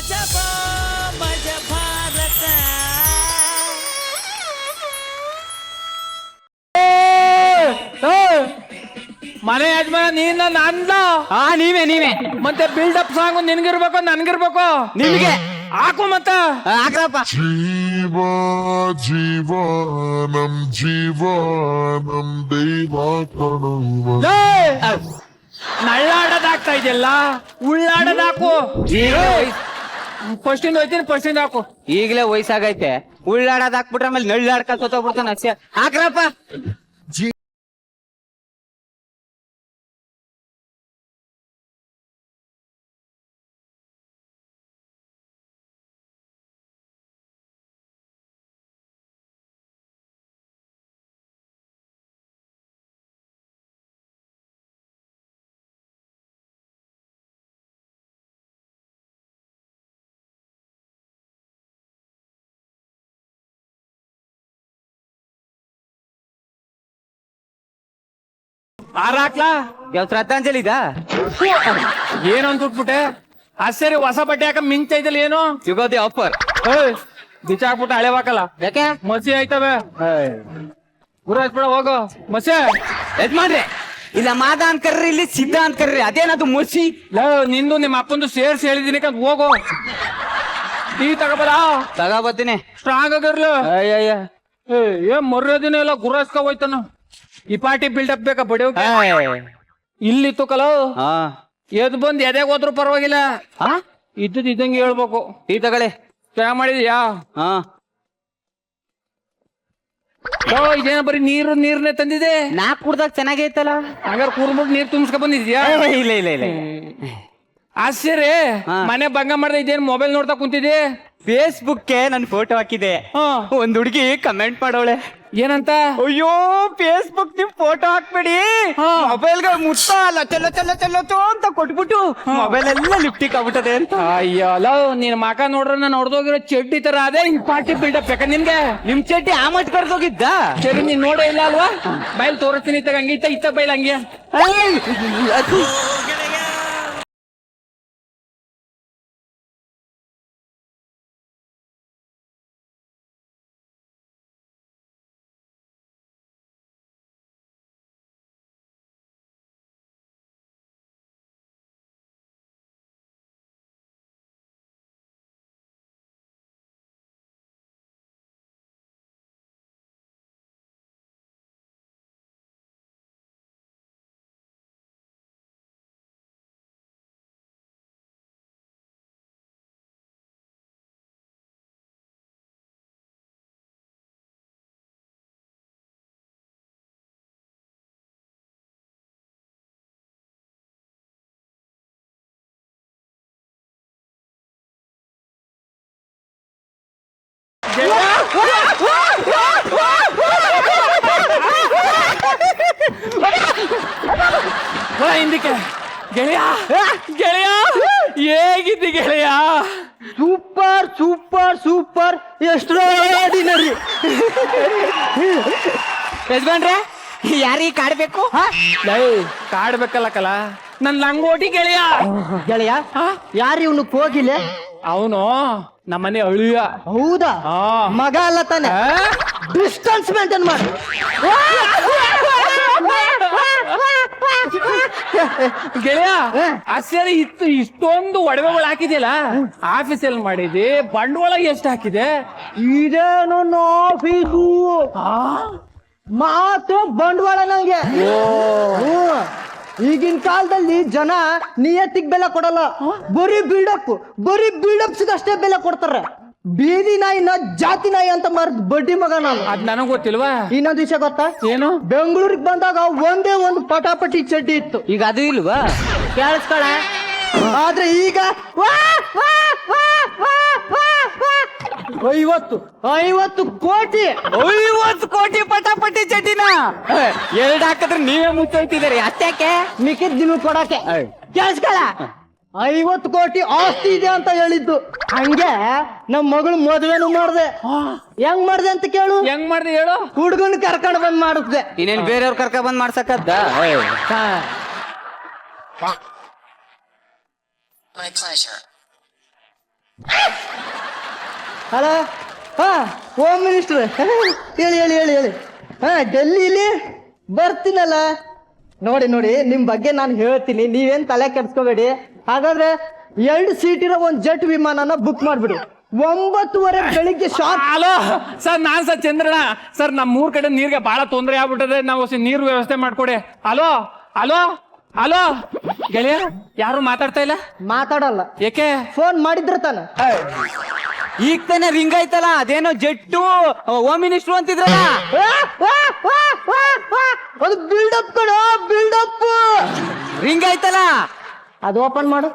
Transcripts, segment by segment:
ಅಜಬಾ ಮಜ ಭಾರತ. ಮನೆ ಯಜಮಾನ ನೀನ ನಂದ ನೀವೇ ಮತ್ತೆ ಬಿಲ್ಡಪ್ ಸಾಂಗ್ ನಿನ್ಗಿರ್ಬೇಕು ನನ್ಗಿರ್ಬೇಕು ನಿಮ್ಗೆ ಹಾಕು ಮತ್ತ ಹಾಕ್ರಪ್ಪ. ജീവാനം ജീവാനം ദൈവാകണം ನಳ್ಳಾಡೋದಾಗ್ತಾ ಇದೆಯಲ್ಲ ಉಳ್ಳಾಡೋದಾಕು ಫಸ್ಟಿಂದ ಹೋಯ್ತೀನಿ ಫಸ್ಟಿಂದ ಹಾಕು. ಈಗಲೇ ವಯಸ್ಸಾಗೈತೆ, ಉಳ್ಳಾಡೋದ್ ಹಾಕ್ಬಿಟ್ರೆ ಆಮೇಲೆ ನಳ್ಳಾಡ್ಕ ಸೋತೋಗ್ಬಿಡ್ತಾನ ಅಷ್ಟೇ. ಹಾಕ್ರಪ್ಪ. ಹಾರ ಹಾಕ್ಲಾ? ಯಾವ ಶ್ರದ್ಧಾಂಜಲಿ ಇದಾ? ಏನು ಅಂತ ಬಿಟ್ಬಿಟ್ಟೆ. ಸರಿ ಹೊಸ ಬಟ್ಟೆ ಹಾಕ ಮಿಂಚೈತಲ್ಲ ಏನು ಯುಗಾದಿ ಆಫರ್. ಬಿಚ್ಚಾಕ್ಬಿಟ್ಟು ಹಳೆ ಹಾಕಲ್ಲ ಯಾಕೆ? ಮಸಿ ಆಯ್ತವೆ ಗುರಾಜ್ಬಿಡ ಹೋಗು ಮಸಿ. ಯಜಮಾನ್ರೆ, ಇಲ್ಲ ಮಾದ ಅಂತ ಕರ್ರಿ, ಇಲ್ಲಿ ಸಿದ್ಧ ಅಂತ ಕರ್ರಿ, ಅದೇನದು ಮುಸಿ. ನಿಂದು ನಿಮ್ಮ ಅಪ್ಪಂದು ಸೇರ್ಸಿ ಹೇಳಿದೀನಿ ಕಂತ ಹೋಗು. ಟೀ ತಗೋಬಲ್ಲ ತಗೋಬತ್ತೀನಿ. ಸ್ಟ್ರಾಂಗ್ ಆಗಿರ್ಲ. ಅಯ್ಯಯ್ಯ, ಏನ್ ಮರ್ಯಾದಿನ ಎಲ್ಲ ಗುರಾಸ್ಕ ಹೋಯ್ತಾನ. ಈ ಪಾರ್ಟಿ ಬಿಲ್ಡಪ್ ಬೇಕಾ ಬಡಿಯೋಕೆ? ಇಲ್ಲಿತ್ತು ಕಲೋ ಹಾ ಎದ್ ಬಂದ್ ಎದೆಗ್ ಹೋದ್ರು ಪರವಾಗಿಲ್ಲ. ಇದ್ದದ್ ಇದ್ದಂಗೆ ಹೇಳ್ಬೇಕು. ಟೀ ತಗೊಳ್ಳಿ. ಚಾ ಮಾಡಿದ್ಯಾ? ಹಾ ಇದೇನ ಬರೀ ನೀರ್ನೇ ತಂದಿದೆ. ನಾಕ್ ಕುಡ್ದಾಗ ಚೆನ್ನಾಗೈತಲ್ಲ. ಹಂಗಾರ ಕೂರ್ಬಿಟ್ಟು ನೀರ್ ತುಂಬಿಸ್ಕೊ ಬಂದಿದ್ಯಾ? ಇಲ್ಲ ಇಲ್ಲ ಇಲ್ಲ. ಆಶ್ಚರ್ಯ. ಮನೆ ಭಂಗ ಮಾಡ್ದೆ ಇದೇನ್ ಮೊಬೈಲ್ ನೋಡ್ತಾ ಕುಂತಿದ್ದೆ. ಫೇಸ್ಬುಕ್ಗೆ ನನ್ ಫೋಟೋ ಹಾಕಿದೆ. ಒಂದ್ ಹುಡುಗಿ ಕಮೆಂಟ್ ಮಾಡೋಳೆ. ಏನಂತ? ಅಯ್ಯೋ, ಫೇಸ್ಬುಕ್ ನಿಮ್ ಫೋಟೋ ಹಾಕ್ಬೇಡಿ, ಮೊಬೈಲ್ಗೆ ಮುಟ್ಟ ಲಚ್ಚ ಅಂತ ಕೊಟ್ಬಿಟ್ಟು ಮೊಬೈಲ್ ಎಲ್ಲ ಲಿಫ್ಟಿಕ್ ಆಗ್ಬಿಟ್ಟದೆ ಅಂತ. ಅಯ್ಯೋ ಲವ್ ನಿನ್ ಮಕ ನೋಡ್ರ ನಾನು ಹೊಡೆದೋಗಿರೋ ಚಡ್ಡಿ ತರ ಅದೇ ಇನ್ ಪಾರ್ಟಿ ಬಿಲ್ಡಪ್ ಬೇಕಾ ನಿನ್ಗೆ? ನಿಮ್ ಚಡ್ಡಿ ಆ ಮಟ್ ಕರ್ದೋಗಿದ್ದ. ಸರಿ ನೀನ್ ನೋಡೇ ಇಲ್ಲ ಅಲ್ವಾ? ಬೈಲ್ ತೋರಿಸ್ತೀನಿ ಇತ್ತಾಗ ಹಂಗೆ ಇತ್ತ ಬೈಲ್ ಹಂಗೆ. ಹಿಂದಕ್ಕೆ ಗೆಳೆಯ ಗೆಳೆಯ ಹೇಗಿದ್ದಿ ಗೆಳೆಯ? Super super super, extraordinary. ಯಜಮಾನ್ರೆ, ಯಾರಿಗೆ ಕಾಡ್ಬೇಕು? ಕಾಡ್ಬೇಕಲ್ಲ ಕಲ ನನ್ ಲಂಗೋಟಿ ಗೆಳೆಯ. ಗೆಳೆಯ ಯಾರು? ಇವನು ಹೋಗಿಲ್ಲ. ಅವನು ನಮ್ಮನೆ ಅಳಿಯ. ಹೌದಾ? ಮಗ ಅಲ್ಲ ತಾನೆ? ಡಿಸ್ಟೆನ್ಸ್ ಮೇಂಟೈನ್ ಮಾಡು. ಗೆಳೆಯ ಆಶ್ಚರ್ಯ ಇತ್ತು. ಇಷ್ಟೊಂದು ಒಡವೆಗಳು ಹಾಕಿದ್ಯಲ್ಲ, ಆಫೀಸಲ್ಲಿ ಮಾಡಿದ್ದೆ. ಬಂಡವಾಳ ಎಷ್ಟು ಹಾಕಿದೆ? ಇದೇನು ಆಫೀಸು ಮಾತು ಬಂಡವಾಳ ನಂಗೆ. ಈಗಿನ ಕಾಲದಲ್ಲಿ ಜನ ನಿಯತ್ತಿಗೆ ಬೆಲೆ ಕೊಡಲ್ಲ, ಬರೀ ಬಿಲ್ಡಪ್ಸ್ ಅಷ್ಟೇ ಬೆಲೆ ಕೊಡ್ತಾರೆ. ಬೀದಿ ನಾಯಿನ ಜಾತಿ ನಾಯಿ ಅಂತ ಮಾರ್ದ ಬಡ್ಡಿ ಮಗ ನಾನು. ಅದ್ ನನಗ್ ಗೊತ್ತಿಲ್ವಾ? ಇನ್ನೊಂದು ವಿಷಯ ಗೊತ್ತಾ? ಏನು? ಬೆಂಗಳೂರಿಗೆ ಬಂದಾಗ ಒಂದೇ ಒಂದು ಪಟಾಪಟಿ ಚಡ್ಡಿ ಇತ್ತು. ಈಗ ಅದು ಇಲ್ವಾ? ಕೇಳಿಸ್ಕೊಳ. ಆದ್ರೆ ಈಗ 50 ಕೋಟಿ ಪಟಾಪಟಿ ಚಡ್ಡಿನ ಎರಡು ಹಾಕಿದ್ರೆ ನೀವೇ ಮುಚ್ಚೋಯ್ತಿದ್ದೀರಿ. ಅತ್ಯಾಕೆ ಮಿಕ್ಕಿದ್ ನಿಮಗೆ ಕೊಡಕ್ಕೆ. ಕೇಳಿಸ್ಕೊಳ. 50 ಕೋಟಿ ಆಸ್ತಿ ಇದೆ ಅಂತ ಹೇಳಿದ್ದು. ಹಂಗೆ ನಮ್ ಮಗಳು ಮದುವೆನು ಮಾಡ್ದೆ. ಹೆಂಗ್ ಮಾಡ್ದೆ ಅಂತ ಕೇಳು. ಹೆಂಗ್ ಮಾಡ್ದೆ ಹೇಳು? ಹುಡುಗನ್ ಕರ್ಕೊಂಡ್ ಬಂದ್ ಮಾಡಿಸ್ದೆ. ಇನ್ನೇನ್ ಬೇರೆಯವ್ರ ಕರ್ಕೊಂಡ್ ಬಂದ್ ಮಾಡ್ಸಕದ್ದ? My pleasure. ಹಲೋ ಹಾ ಹೋಮ್ ಮಿನಿಸ್ಟರ್ ಹೇಳಿ ಹೇಳಿ ಹೇಳಿ ಹೇಳಿ ಹಾ ಡೆಲ್ಲಿಲಿ ಬರ್ತೀನಲ್ಲ. ನೋಡಿ ನೋಡಿ ನಿಮ್ ಬಗ್ಗೆ ನಾನು ಹೇಳ್ತೀನಿ, ನೀವೇನ್ ತಲೆ ಕೆಡ್ಸ್ಕೋಬೇಡಿ. ಹಾಗಾದ್ರೆ 2 ಸೀಟಿರೋ ಒಂದು ಜೆಟ್ ವಿಮಾನನ ಬುಕ್ ಮಾಡ್ಬಿಡಿ. 9:30 ಬೆಳಿಗ್ಗೆ ಶಾರ್ಪ್. ಹಲೋ ಸರ್, ನಾನ್ ಸರ್ ಚಂದ್ರಣ್ಣ ಸರ್. ನಮ್ಮ ಊರ್ ಕಡೆ ನೀರ್ಗೆ ಬಹಳ ತೊಂದರೆ ಆಗ್ಬಿಟ್ಟದೆ, ನಾವು ನೀರು ವ್ಯವಸ್ಥೆ ಮಾಡ್ಕೊಡಿ. ಹಲೋ ಹಲೋ ಹಲೋ ಗೆಳೆಯ, ಯಾರು ಮಾತಾಡ್ತಾ ಇಲ್ಲ? ಮಾತಾಡಲ್ಲ. ಏಕೆ? ಫೋನ್ ಮಾಡಿದ್ರ ತಾನ. ಈಗ ತಾನೆ ರಿಂಗ್ ಆಯ್ತಲ್ಲ, ಅದೇನೋ ಜೆಟ್ಟು ಹೋಮ್ ಮಿನಿಸ್ಟ್ರು ಅಂತಿದ್ರಲ್ಲ. ಅದು ಬಿಲ್ಡಪ್ ಕಣ, ಬಿಲ್ಡಪ್. ರಿಂಗ್ ಆಯ್ತಲ್ಲ, ಅದು ಓಪನ್ ಮಾಡು.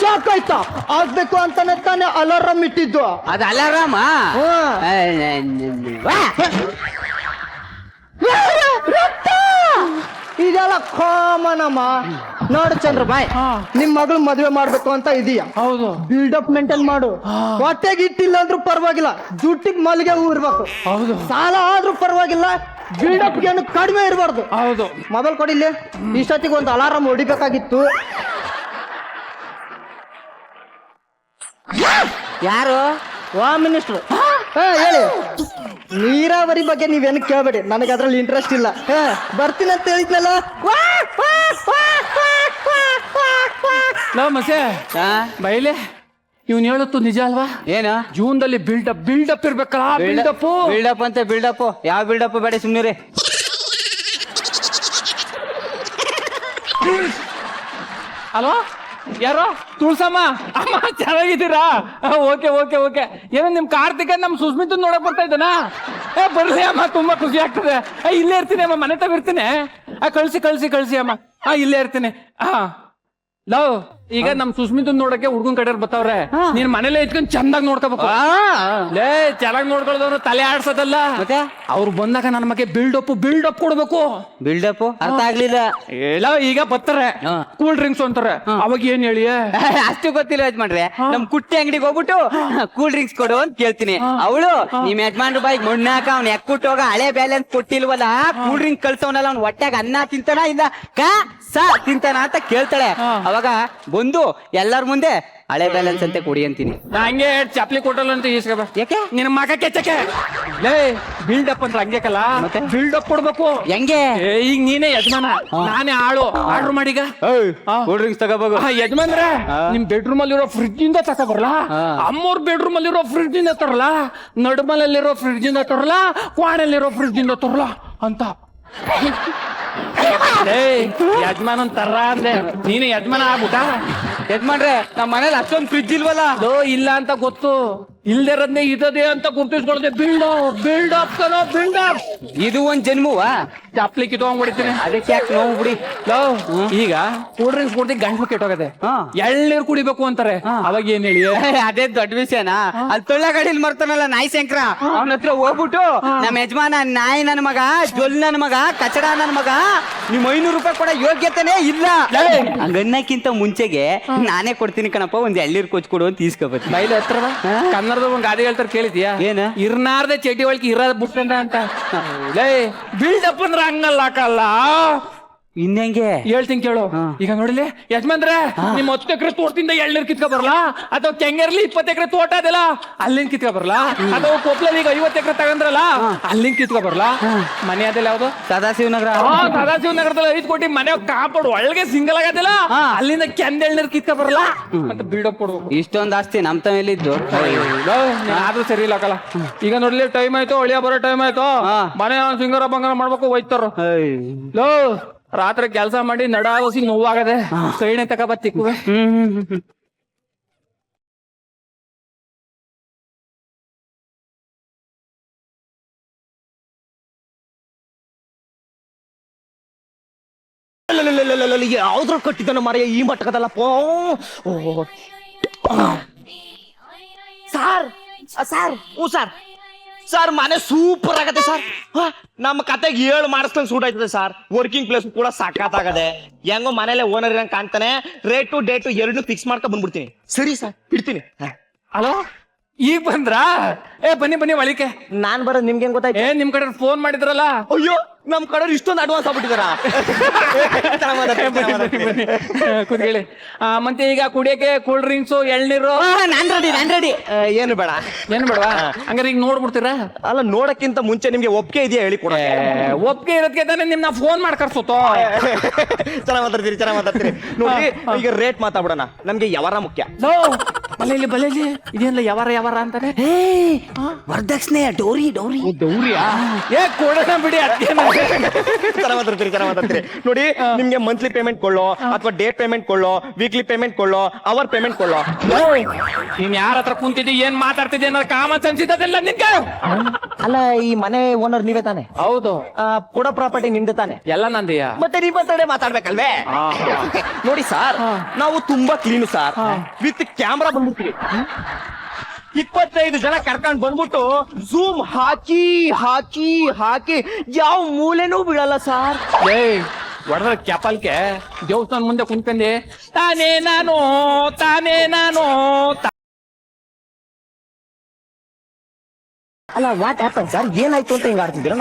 ಶಾಕ್ ಆಯ್ತಾ? ಆಗ್ಬೇಕು ಅಂತಾನೆ ತಾನೆ ಅಲಾರಾಮ್ ಇಟ್ಟಿದ್ದು. ಅದು ಅಲಾರಾಮ. ಇದೆಲ್ಲ ಕಾಮನ್ ಅಮ್ಮ. ನೋಡು ಚಂದ್ರ ಬಾಯ್, ನಿಮ್ ಮಗಳು ಮದ್ವೆ ಮಾಡ್ಬೇಕು ಅಂತ ಇದೀಯಾ? ಹೌದು. ಬಿಲ್ಡಪ್ ಮೇಂಟೈನ್ ಮಾಡು. ಹೊಟ್ಟೆಗೆ ಇಟ್ಟಿಲ್ಲ ಅಂದ್ರೂ ಪರವಾಗಿಲ್ಲ, ದುಡ್ಡಿಗೆ ಮಲ್ಲಿಗೆ ಹೂ ಇರ್ಬೇಕು. ಹೌದು. ಸಾಲ ಆದ್ರೂ ಪರವಾಗಿಲ್ಲ, ಬಿಲ್ಡಪ್ ಏನು ಕಡಿಮೆ ಇರಬಾರ್ದು. ಹೌದು. ಮೊದಲು ಕೊಡಿಲಿ. ಇಷ್ಟೊತ್ತಿಗೆ ಒಂದು ಅಲಾರಾಮ್ ಹೊಡಿಬೇಕಾಗಿತ್ತು. ಯಾರು? Home minister. ಹೇಳಿ. ನೀರಾವರಿ ಬಗ್ಗೆ ನೀವೇನು ಕೇಳಬೇಡಿ, ನನಗೆ ಅದ್ರಲ್ಲಿ ಇಂಟ್ರೆಸ್ಟ್ ಇಲ್ಲ. ಬರ್ತೀನಿ ಅಂತ ಹೇಳಿದ್ನಲ್ಲ. ಲೋ ಮಸೆ ಬೈಲೆ, ಇವ್ನು ಹೇಳುತ್ತು ನಿಜ ಅಲ್ವಾ? ಏನು? ಜೂನ್ದಲ್ಲಿ ಬಿಲ್ಡಪ್ ಇರ್ಬೇಕಲ್ಲ, ಬಿಲ್ಡಪ್. ಬಿಲ್ಡಪ್ ಅಂತ ಬಿಲ್ಡಪ್? ಯಾವ ಬಿಲ್ಡಪ್ ಬೇಡ, ಸುಮ್ನಿರಿ. ಹಲೋ, ಯಾರೋ? ತುಳ್ಸಮ್ಮ ಅಮ್ಮ, ಚೆನ್ನಾಗಿದ್ದೀರಾ? Okay okay okay. ಏನೋ ನಿಮ್ ಕಾರ್ತಿಕ ನಮ್ ಸುಸ್ಮಿತ್ ನೋಡಕ್ ಬರ್ತಾ ಇದ್ದಾನ? ಬರ್ಲಿ ಅಮ್ಮ, ತುಂಬಾ ಖುಷಿ ಆಗ್ತದೆ. ಇಲ್ಲೇ ಇರ್ತೀನಿ ಅಮ್ಮ, ಮನೆ ತಗ ಇರ್ತೀನಿ. ಕಳ್ಸಿ ಕಳ್ಸಿ ಕಳ್ಸಿ ಅಮ್ಮ. ಇಲ್ಲೇ ಇರ್ತೀನಿ. ಲವ್, ಈಗ ನಮ್ ಸುಸ್ಮಿತ್ ನೋಡಕ್ಕೆ ಹುಡ್ಗನ್ ಕಡೆ ಬರ್ತಾವ್ರೆ. ನೀನ್ ಮನೇಲೆ ಇಟ್ಕೊಂಡ್ ಚಂದಾಗ್ ನೋಡ್ಕೋಬೇಕು. ಲೇ, ಚೆನ್ನಾಗ್ ನೋಡ್ಕೊಳ್ದವ್ರು ತಲೆ ಆಡ್ಸೋದಲ್ಲ. ಮತ್ತೆ ಅವ್ರು ಬಂದಾಗ ನನ್ನ ಬಗ್ಗೆ ಬಿಲ್ಡಪ್ ಕೊಡ್ಬೇಕು. ಬಿಲ್ಡಪ್ ಅರ್ಥ ಆಗ್ಲಿಲ್ಲ. ಇಲ್ಲ, ಈಗ ಬರ್ತಾರೆ ಕೂಲ್ ಡ್ರಿಂಕ್ಸ್ ಅಂತಾರೆ, ಅವಾಗ ಏನ್ ಹೇಳಿ? ಅಷ್ಟು ಗೊತ್ತಿಲ್ಲ ಯಜಮಾನ್ರೆ. ನಮ್ ಕುಟ್ಟಿ ಅಂಗಡಿಗೆ ಹೋಗ್ಬಿಟ್ಟು ಕೂಲ್ ಡ್ರಿಂಕ್ಸ್ ಕೊಡು ಅಂತ ಕೇಳ್ತೀನಿ. ಅವಳು ನಿಮ್ ಯಜಮಾನ್ರ ಬಾಯಿಗೆ ಮಣ್ಣಾಕ ಅವ್ನ ಎಕ್ಕುಟ್ಟು ಹೋಗ ಹಳೆ ಬ್ಯಾಲೆನ್ಸ್ ಕೊಟ್ಟಿಲ್ವಲ್ಲ, ಕೂಲ್ ಡ್ರಿಂಕ್ ಕಳ್ಸವನಲ್ಲ, ಅವ್ನ ಹೊಟ್ಟೆಗೆ ಅನ್ನ ತಿಂತಾನ ಇಲ್ಲ ತಿಂತಾನ ಅಂತ ಕೇಳ್ತಾಳೆ. ಅವಾಗ ಬಂದು ಎಲ್ಲಾರ ಮುಂದೆ ಹಳೆ ಬ್ಯಾಲೆನ್ಸ್ ಅಂತ ಕೊಡಿ ಅಂತೀನಿ. ಹಂಗೆ ಚಪ್ಲಿ ಕೊಟ್ಟಲ್ಲ ಅಂತ ಈಸ್ಕ. ಯಾಕೆ? ನಿನ್ನ ಮಗ ಕೆಚ್ಚಕ್ಕೆ. ಲೇ, ಬಿಲ್ಡಪ್ ಅಂದ್ರೆ ಹಂಗೆಕಲ್ಲ, ಮತ್ತೆ ಬಿಲ್ಡಪ್ ಕೊಡ್ಬೇಕು. ಹೆಂಗೆ? ಈಗ ನೀನೇ ಯಜಮಾನ, ನಾನೇ ಆಳು. ಆರ್ಡರ್ ಮಾಡೀಗ ಕೂಲ್ ಡ್ರಿಂಕ್ಸ್ ತಗೋಬೇಕು. ಯಜಮಾನ್ರೆ, ನಿಮ್ ಬೆಡ್ರೂಮ್ ಅಲ್ಲಿರೋ ಫ್ರಿಡ್ಜ್ ಇಂದ ತಗೋಬರ್ಲಾ? ಅಮ್ಮೋರ್ ಬೆಡ್ರೂಮ್ ಅಲ್ಲಿರೋ ಫ್ರಿಡ್ಜ್ ಇಂದ ತರಲ್ಲ, ನಡುಮಲಲ್ಲಿರೋ ಫ್ರಿಡ್ಜ್ ಇಂದ ತರಲ್ಲ, ಕ್ವಾಣಲ್ಲಿರೋ ಫ್ರಿಡ್ಜ್ ಇಂದ ತರಲ್ಲ ಅಂತ. ಯಜಮಾನ್ ತರ ಅಂದೆ, ನೀನು ಯಜಮಾನ ಆಗ್ಬಿಟ್ಟ. ಯಜಮಾನ್ರೆ, ನಮ್ ಮನೇಲಿ ಅಷ್ಟೊಂದು ಫ್ರಿಡ್ಜ್ ಇಲ್ವಲ್ಲ. ಇಲ್ಲ ಅಂತ ಗೊತ್ತು, ಇಲ್ದಿರೋದ್ನೇ ಇದೇ ಅಂತ ಗುರ್ತಿಸ್ಕೊಳ್ದೆ. ಬಿಲ್ಡಪ್. ಇದು ಒಂದ್ ಜನ್ಮವಾ? ಚಪ್ಲಿ ಕಿತ್ಕೊಂಡ್ಬಿಡ್ತೀನಿ. ಅದಕ್ಕೆ ಯಾಕೆ ನೋವು ಬಿಡಿ. ಈಗ ಕೂಲ್ ಡ್ರಿಂಕ್ಸ್ ಕುಡ್ದು ಗಂಟ್ಲು ಕೆಟ್ಟೋಗದೆ, ಎಳ್ನೀರು ಕುಡಿಬೇಕು ಅಂತಾರೆ, ಅವಾಗ ಏನ್ ಹೇಳಿ? ಅದೇ ದೊಡ್ಡ ವಿಷಯನಾ? ಅಲ್ಲಿ ತೊಳ್ಳ ಗಾಡಿಲಿ ಮರ್ತಾನಲ್ಲ ನಾಯಿ ಶಂಕರ, ಅವನ ಹತ್ರ ಹೋಗ್ಬಿಟ್ಟು ನಮ್ಮ ಯಜಮಾನ ನಾಯಿ ನನ್ ಮಗ, ಜೊಲ್ ನನ್ ಮಗ, ಕಚಡ ನನ್ ಮಗ, ನಿಮ್ 500 ರೂಪಾಯಿ ಕೊಡೋ ಯೋಗ್ಯತೆನೇ ಇಲ್ಲ ಹಂಗನ್ನಕ್ಕಿಂತ ಮುಂಚೆಗೆ ನಾನೇ ಕೊಡ್ತೀನಿ ಕಣಪ್ಪ, ಒಂದ್ ಎಳ್ನೀರು ಕೊಚ್ಕೊಡು ಅಂತ ಈಸ್ಕೊಬತ್ತಿ. ಬೈಲಿ ಹತ್ರ ಕನ್ನಡದ ಒಂದ್ ಗಾದೆ ಹೇಳ್ತಾರೆ, ಕೇಳಿದ್ಯಾ? ಏನ? ಇರ್ನಾರ್ದೆ ಚಟಿ ಒಳಗೆ ಇರೋದ್ ಬುಟ್ಟಂಡ ಅಂತ. ಬಿಲ್ಡಪ್ ಅಂದ್ರೆ ಹಂಗಲ್ಲ. ಇನ್ನೆಂಗೆ ಹೇಳ್ತೀನಿ ಕೇಳು. ಈಗ ನೋಡಿಲಿ ಯಜಮಾನ್ರೆ, ನಿಮ್ 10 ಎಕರೆ ತೋಟದಿಂದ ಎಳ್ನೀರ್ ಕಿತ್ಕೊ ಬರಲಾ? ಅಥವಾ ಕೆಂಗೇರ್ಲಿ 20 ಎಕರೆ ತೋಟ ಅದಲ್ಲ, ಅಲ್ಲಿಂದ ಕಿತ್ಕೊ ಬರಲಾ? ಅಥವಾ ಕೊಪ್ಪಳಲ್ಲಿ ಈಗ 50 ಎಕರೆ ತಗಂದ್ರಲ್ಲ, ಅಲ್ಲಿಂದ ಕಿತ್ಕೊ ಬರಲಾ? ಮನೆ ಅದೆಲ್ಲ ಯಾವ್ದು? ಸದಾಶಿವನಗರ. ಸದಾಶಿವನಗರದಲ್ಲಿ 5 ಕೋಟಿ ಮನೆ ಕಾಪಾಡು ಒಳಗೆ ಸಿಂಗಲ್ ಆಗದಿಲ್ಲ, ಅಲ್ಲಿಂದ ಕೆಂದ ಎಳ್ನೀರ್ ಕಿತ್ಕೊ ಬರಲಾ ಅಂತ ಬಿಲ್ಡಪ್ ಕೊಡ್ಬೇಕು. ಇಷ್ಟೊಂದ್ ಆಸ್ತಿ ನಮ್ ತಮೇಲಿದ್ದು ಆದ್ರೂ ಸರಿ ಇಲ್ಲ ಕಲ. ಈಗ ನೋಡ್ಲಿ ಟೈಮ್ ಆಯ್ತು, ಒಳಿಯ ಬರೋ ಟೈಮ್ ಆಯ್ತು. ಮನೆ ಸಿಂಗಾರ ಬಂಗಾರ ಮಾಡ್ಬೇಕು, ಹೋಯ್ತಾರ. ಲೋ, ರಾತ್ರಿ ಕೆಲಸ ಮಾಡಿ ನಡಾವಸಿ ನೋವಾಗದೆ, ಕೈಣೆ ತಕ ಬತ್ತಿಕ್ಕುವೆ. ಯಾವ್ದ್ರ ಕಟ್ಟಿದನ ಮರೆಯ ಈ ಮಟ್ಟಕದಲ್ಲಪ್ಪ. ಸಾರ್ ಸಾರ್ ಸಾರ್ ಸರ್ ಮನೆ ಸೂಪರ್ ಆಗತ್ತೆ ಸರ್. ನಮ್ಮ ಕತೆಗೆ 7 ಮಾಡಿಸ್ದಂಗ್ ಸೂಟ್ ಆಯ್ತದೆ ಸರ್. ವರ್ಕಿಂಗ್ ಪ್ಲೇಸ್ ಕೂಡ ಸಖತ್ತಾಗದೆ. ಹೆಂಗೋ ಮನೇಲೆ ಓನರ್ ಇರಂಗ್ ಕಾಣ್ತಾನೆ. ರೇಟು ಡೇಟು 2 ಫಿಕ್ಸ್ ಮಾಡ್ಕೊಂಡ್ ಬಂದ್ಬಿಡ್ತೀನಿ. ಸರಿ ಸರ್, ಇಡ್ತೀನಿ. ಹಲೋ, ಈಗ ಬಂದ್ರಾ? ಬನ್ನಿ ಬನ್ನಿ ಒಳಿಕೆ. ನಾನ್ ಬರೋದ್ ನಿಮ್ಗೆ ಗೊತ್ತಾಯ್ತು? ನಿಮ್ ಕಡೆ ಫೋನ್ ಮಾಡಿದ್ರಲ್ಲ. ಅಯ್ಯೋ ನಮ್ ಕಡೆ ಇಷ್ಟೊಂದು ಅಡ್ವಾನ್ಸ್ ಆಗ್ಬಿಟ್ಟಿದಾರ ಕೂತ್ಕೊಳ್ಳಿ. ಮತ್ತೆ ಈಗ ಕುಡಿಯಕ್ಕೆ ಕೂಲ್ ಡ್ರಿಂಕ್ಸ್ ಎಳ್ನೀರು ನಾನ್ ರೆಡಿ ಏನು ಬೇಡ. ಏನ್ ಬೇಡವಾ? ಹಂಗಾರೆ ಈಗ ನೋಡ್ಬಿಡ್ತೀರಾ? ಅಲ್ಲ, ನೋಡಕ್ಕಿಂತ ಮುಂಚೆ ನಿಮ್ಗೆ ಒಪ್ಪಿಗೆ ಇದೆಯಾ ಹೇಳಿ ಕೊಡ. ಒಪ್ಪಿಗೆ ಇರೋದಕ್ಕೆ ತಾನೇ ನಿಮ್ನ ಫೋನ್ ಮಾಡಿ ಕರ್ಸೋತೋ. ಚೆನ್ನಾಗ್ ಮಾತಾಡ್ತೀರಿ ನೋಡಿ. ಈಗ ರೇಟ್ ಮಾತಾಡ್ಬಿಡೋಣ. ನಮ್ಗೆ ಯಾವಾರ ಮುಖ್ಯ. ಬಲೆಯಲ್ಲಿ ಇದೇನಿಲ್ಲ ಯಾವಾರ ಅಂತಾರೆ. ವರದಕ್ಷಿಣೆ ಡೋರಿ ದೌರ್ಯಾ? ಕೊಡೋಣ ಬಿಡಿ. ಚೆನ್ನಾಗ್ ಮಾತಾಡ್ತೀರಿ ನೋಡಿ. ನಿಮ್ಗೆ ಮಂತ್ಲಿ ಪೇಮೆಂಟ್ ಕೊಳ್ಳೋ ಅಥವಾ ಡೇಟ್ ಪೇಮೆಂಟ್ ಕೊಳ್ಳೋ, ವೀಕ್ಲಿ ಪೇಮೆಂಟ್ ಕೊಳ್ಳೋ, ಅವರ್ ಪೇಮೆಂಟ್ ಕೊಳ್ಳೋ. ನೀನ್ ಯಾರ ಹತ್ರ ಕುಂತಿದ್ದಿ, ಏನ್ ಮಾತಾಡ್ತಿದ್ದಿ ಅನ್ನೋ ಕಾಮನ್ ಸೆನ್ಸ್ ಇದ್ದದಿಲ್ಲ ನಿನ್ಗೆ? ಅಲ್ಲ, ಈ ಮನೆ ಓನರ್ ನೀವೇ ತಾನೆ? ಹೌದು. ಕೊಡೋ ಪ್ರಾಪರ್ಟಿ ನಿಮ್ದು ತಾನೆ? ಎಲ್ಲ ನಂದಿಯಾ? ಮತ್ತೆ ನಿಮ್ಮ ಹತ್ರನೇ ಮಾತಾಡ್ಬೇಕಲ್ವೇ? ನೋಡಿ ಸರ್, ನಾವು ತುಂಬಾ ಕ್ಲೀನು ಸರ್. ವಿತ್ ಕ್ಯಾಮ್ರಾ ಬಂದ್ಬಿಡ್ತೀವಿ. 25 ಜನ ಕರ್ಕೊಂಡ್ ಬಂದ್ಬಿಟ್ಟು ಝೂಮ್ ಹಾಕಿ ಯಾವ ಮೂಲೆನೂ ಬಿಡಲ್ಲ ಸರ್. ಹೊಡೆದ ಕ್ಯಾಪಲ್ಕೆ ದೇವಸ್ಥಾನ ಮುಂದೆ ಕುಂತ್ಕಂಡಿ ತಾನೇ ನಾನು ಅಲ್ಲ, ವಾಟ್ ಹ್ಯಾಪನ್ ಸರ್? ಏನಾಯ್ತು ಅಂತ ಹಿಂಗ ಆಡ್ತಿದ್ದೀರಾ?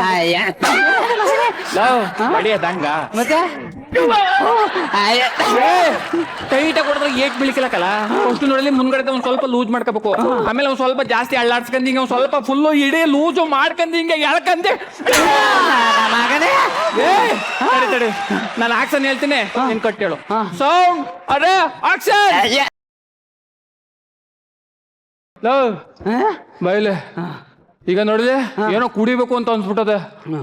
ಹೊಡಿಯೋದಂಗ ಮತ್ತೆ ಟೈಟ್ ಆಗಿ ಹೊಡೆದ್ರೆ ಏಟ್ ಬೀಳಿಕಲಕ್ಕಲ್ಲ. ಅಷ್ಟು ನೋಡಲಿ ಮುಂದ್ಗಡೆ ಒಂದ್ ಸ್ವಲ್ಪ ಲೂಸ್ ಮಾಡ್ಕೋಬೇಕು. ಆಮೇಲೆ ಒಂದ್ ಸ್ವಲ್ಪ ಜಾಸ್ತಿ ಅಳ್ಳಾಡ್ಸ್ಕೊಂಡ್ ಹಿಂಗ ಒಂದ್ ಸ್ವಲ್ಪ ಫುಲ್ಲು ಇಡೀ ಲೂಸು ಮಾಡ್ಕೊಂಡ್ ಹಿಂಗೆ ಎಳ್ಕಂದೆ. ತಡಿ ನಾನು ಆಕ್ಷನ್ ಹೇಳ್ತೀನಿ, ನೀನ್ ಕಟ್ಟೇಳು. ಸೌಂಡ್ ಅರೆ ಆಕ್ಷನ್. ಬೈಲೆ ಈಗ ನೋಡಿದೆ ಏನೋ ಕುಡಿಬೇಕು ಅಂತ ಅನ್ಸ್ಬಿಟ್ಟದೆ.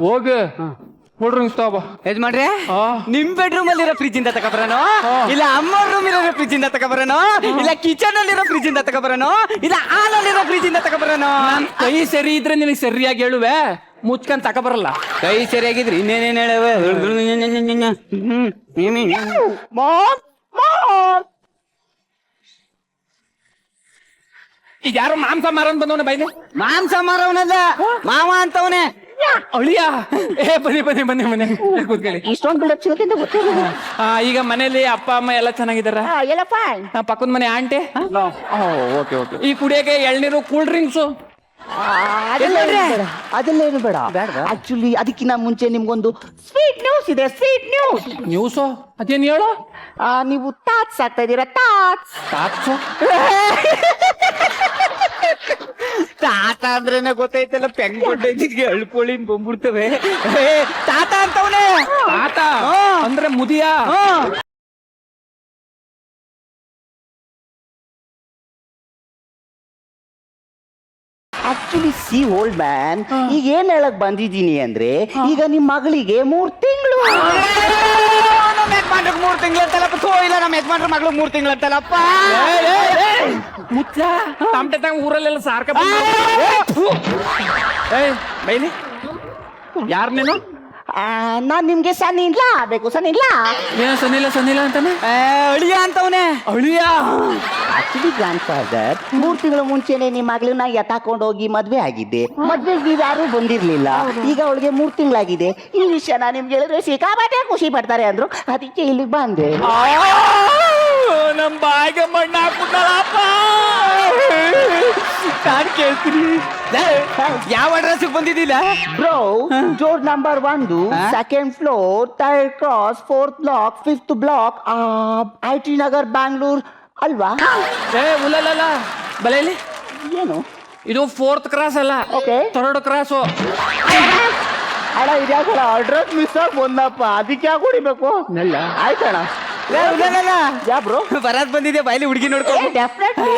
ಹೋಗಿ ಕೂಲ್ ಡ್ರಿಂಕ್ಸ್ ತಗೋಬ. ಯಜಮಾನ್ರೆ, ನಿಮ್ ಬೆಡ್ರೂಮ್ ಅಲ್ಲಿರೋ ಫ್ರಿಜ್ ಇಂದ ತಗೊಬರೋನು, ಇಲ್ಲ ಅಮ್ಮ ರೂಮ್ ಇರೋ ಫ್ರಿಜ್ ಇಂದ ತಗೊಬರೋನು, ಇಲ್ಲ ಕಿಚನ್ ಅಲ್ಲಿರೋ ಫ್ರಿಜ್ ಇಂದ ತಗೊಬರೋನು, ಇಲ್ಲ ಹಾಲ್ ಅಲ್ಲಿರೋ ಫ್ರಿಜ್ ಇಂದ ತಗೊಬರೋನು? ಕೈ ಸರಿ ಇದ್ರೆ ನಿನಗೆ ಸರಿಯಾಗಿ ಹೇಳುವೆ, ಮುಚ್ಕೊಂಡ್ ತಗೊಬರಲ್ಲ. ಕೈ ಸರಿಯಾಗಿದ್ರಿ ಇನ್ನೇನೇನ್ ಹೇಳುವೆ? ಈಗ ಯಾರು ಮಾಂಸ ಮಾರನ್ ಬಂದವನ ಬೈಲಿ. ಮಾಂಸ ಮಾರವನಲ್ಲ, ಮಾವ ಅಂತವನೇ. ಅಳಿಯ ಬನ್ನಿ ಕೂತ್ಕೊಳ್ಳಿ. ಇಷ್ಟೊಂದು ಬಿಡಪ್ ಸಿಗೋದ್ರಿಂದ ಗೊತ್ತಿಲ್ಲ. ಈಗ ಮನೇಲಿ ಅಪ್ಪ ಅಮ್ಮ ಎಲ್ಲ ಚೆನ್ನಾಗಿದಾರ? ಎಲ್ಲಪ್ಪ ಪಕ್ಕದ ಮನೆ ಆಂಟಿ? ಓಕೆ. ಈ ಕುಡಿಯಕ್ಕೆ ಎಳ್ನೀರು ಕೂಲ್ ಡ್ರಿಂಕ್ಸು ಅದೆಲ್ಲ ಏನು ಬೇಡ. ಆಕ್ಚುಲಿ ಅದಕ್ಕಿಂತ ಮುಂಚೆ ನಿಮ್ಗೊಂದು ಸ್ವೀಟ್ ನ್ಯೂಸ್ ಇದೆ. ನ್ಯೂಸು ಅದೇನು ಹೇಳು? ನೀವು ತಾಟ್ಸ್ ಆಗ್ತಾ ಇದೀರಾ? ತಾಟ್ಸ್ ತಾತ ಅಂದ್ರೇನೆ ಗೊತ್ತೈತಲ್ಲ, ಪೆಂಗ್ ಕೊಟ್ಟಿದ್ಗೆ ಅಳ್ಕೊಳ್ಳಿ ಬಂದ್ಬಿಡ್ತವೆ. ತಾತ ಅಂತವನೇ. ತಾತ ಅಂದ್ರೆ ಮುದಿಯಾ? ಆಕ್ಚುಲಿ ಸಿ ಓಲ್ಡ್ ಮ್ಯಾನ್, ಈಗ ಏನ್ ಹೇಳಕ್ ಬಂದಿದ್ದೀನಿ ಅಂದ್ರೆ, ಈಗ ನಿಮ್ ಮಗಳಿಗೆ 3 ತಿಂಗಳು. ನಮ್ಮ ಯಜಮಾನ್ರಿಗೆ 3 ತಿಂಗಳು ಅಂತಲ್ಲಪ್ಪ. ಇಲ್ಲ, ನಮ್ಮ ಯಜಮಾನ್ರ ಮಗಳು 3 ತಿಂಗಳು ಅಂತಲ್ಲಪ್ಪ. ಮುಚ್ಚ ತಮಟೆ ತಂಗ ಊರಲ್ಲೆಲ್ಲ ಸಾರ್ಕ ಬೈಲಿ. ಯಾರು ನೀನು? ನಾನ್ ನಿಮ್ಗೆ ಸಣ್ಣ ಇಲ್ಲ ಬೇಕು. ಏನ ಸನ್ನಿಲ್ಲ ಅಂತಾನೆ? ಅಳಿಯ ಅಂತವನೇ. ಅಳಿಯ ಆಕ್ಚುಲಿ ಗ್ರ್ಯಾಂಡ್ ಫಾದರ್ 3 ತಿಂಗಳ ಮುಂಚೆನೆ ನಿಮ್ ಮಗಳನ್ನ ಎತ್ತಾಕೊಂಡು ಹೋಗಿ ಮದ್ವೆ ಆಗಿದ್ದೆ. ಮದ್ವೆಗೆ ನೀವ್ ಯಾರು ಬಂದಿರ್ಲಿಲ್ಲ. ಈಗ ಅವಳಿಗೆ 3 ತಿಂಗಳಾಗಿದೆ. ಈ ವಿಷಯನ ನಿಮ್ಗೆ ಹೇಳಿದ್ರೆ ಸಿಕ್ಕಾಪಟ್ಟೆ ಖುಷಿ ಪಡ್ತಾರೆ ಅಂದ್ರು, ಅದಕ್ಕೆ ಇಲ್ಲಿಗೆ ಬಂದೆ. ನಮ್ ಬಾಯಿಗೆ ಮಣ್ಣ ಹಾಕ್ಬಿಟ್ಟಲ್ಲಪ್ಪ. ನಾನು ಕೇಳ್ತೀನಿ, ಯಾವ ಅಡ್ರೆಸ್ ಬಂದಿದ್ದಿಲ್ಲ bro? Door number 1, 2nd floor, 3rd cross, 4th block, 5th block, IT Nagar, Bangalore ಅಲ್ವಾ? ಉಲ್ಲಲ್ಲ ಬಲೆಯಲ್ಲಿ ಏನು ಇದು 4th ಕ್ರಾಸ್ ಅಲ್ಲ, Okay. 3rd cross. ಅಣ್ಣ ಇದ್ಯಾಕಣ ಅಡ್ರೆಸ್ ಮಿಸ್ ಆಗಿ ಬಂದಪ್ಪ, ಅದಕ್ಕೆ ಯಾಕೆ ಹೊಡಿಬೇಕು? ಆಯ್ತಣ್ಣ. ಯಾ ಬ್ರೋ ಬರದ್ ಬಂದಿದೆ, ಬಾಯ್ಲಿ ಹುಡುಗಿ ನೋಡ್ಕೊ. ಡೆಫಿನೆಟ್ಲಿ.